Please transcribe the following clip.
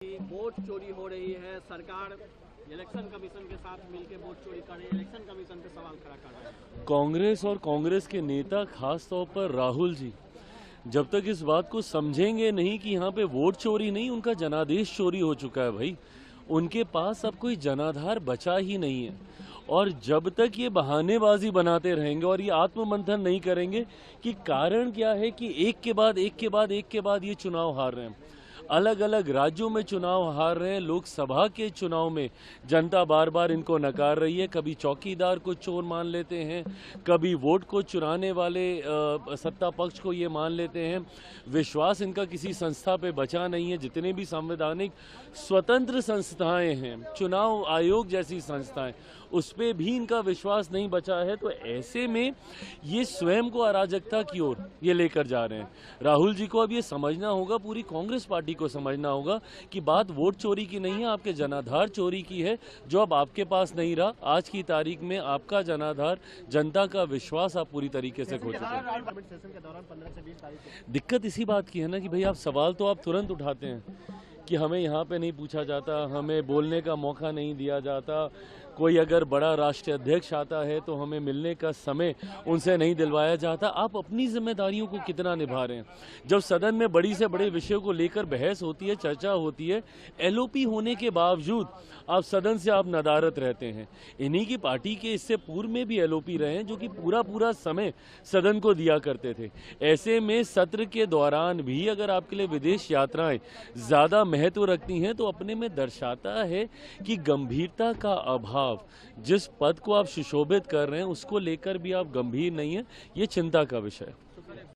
Vote चोरी हो रही है, सरकार इलेक्शन कमीशन के साथ मिलकर वोट चोरी कर रही है, इलेक्शन कमीशन पे सवाल खड़ा कर रहे हैं। कांग्रेस और कांग्रेस के नेता, खास तौर पर राहुल जी, जब तक इस बात को समझेंगे नहीं कि यहाँ पे वोट चोरी नहीं, उनका जनादेश चोरी हो चुका है भाई। उनके पास अब कोई जनाधार बचा ही नहीं है। और जब तक ये बहानेबाजी बनाते रहेंगे और ये आत्ममंथन नहीं करेंगे कि कारण क्या है कि एक के बाद एक के बाद एक के बाद ये चुनाव हार रहे हैं, अलग अलग राज्यों में चुनाव हार रहे हैं, लोकसभा के चुनाव में जनता बार बार इनको नकार रही है। कभी चौकीदार को चोर मान लेते हैं, कभी वोट को चुराने वाले सत्ता पक्ष को ये मान लेते हैं। विश्वास इनका किसी संस्था पे बचा नहीं है। जितने भी संवैधानिक स्वतंत्र संस्थाएं हैं, चुनाव आयोग जैसी संस्थाएं, उस पर भी इनका विश्वास नहीं बचा है। तो ऐसे में ये स्वयं को अराजकता की ओर ये लेकर जा रहे हैं। राहुल जी को अब ये समझना होगा, पूरी कांग्रेस पार्टी को समझना होगा कि बात वोट चोरी की नहीं है, आपके जनाधार चोरी की है, जो अब आपके पास नहीं रहा। आज की तारीख में आपका जनाधार, जनता का विश्वास आप पूरी तरीके से खो चुके हैं। दिक्कत इसी बात की है ना कि भाई आप सवाल तो आप तुरंत उठाते हैं कि हमें यहाँ पे नहीं पूछा जाता, हमें बोलने का मौका नहीं दिया जाता, कोई अगर बड़ा राष्ट्रीय अध्यक्ष आता है तो हमें मिलने का समय उनसे नहीं दिलवाया जाता। आप अपनी जिम्मेदारियों को कितना निभा रहे हैं? जब सदन में बड़ी से बड़े विषयों को लेकर बहस होती है, चर्चा होती है, एलओपी होने के बावजूद आप सदन से आप नदारत रहते हैं। इन्हीं की पार्टी के इससे पूर्व में भी एलओपी रहे हैं, जो कि पूरा समय सदन को दिया करते थे। ऐसे में सत्र के दौरान भी अगर आपके लिए विदेश यात्राएं ज़्यादा महत्व रखती हैं तो अपने में दर्शाता है कि गंभीरता का अभाव, जिस पद को आप सुशोभित कर रहे हैं उसको लेकर भी आप गंभीर नहीं है। ये चिंता का विषय है।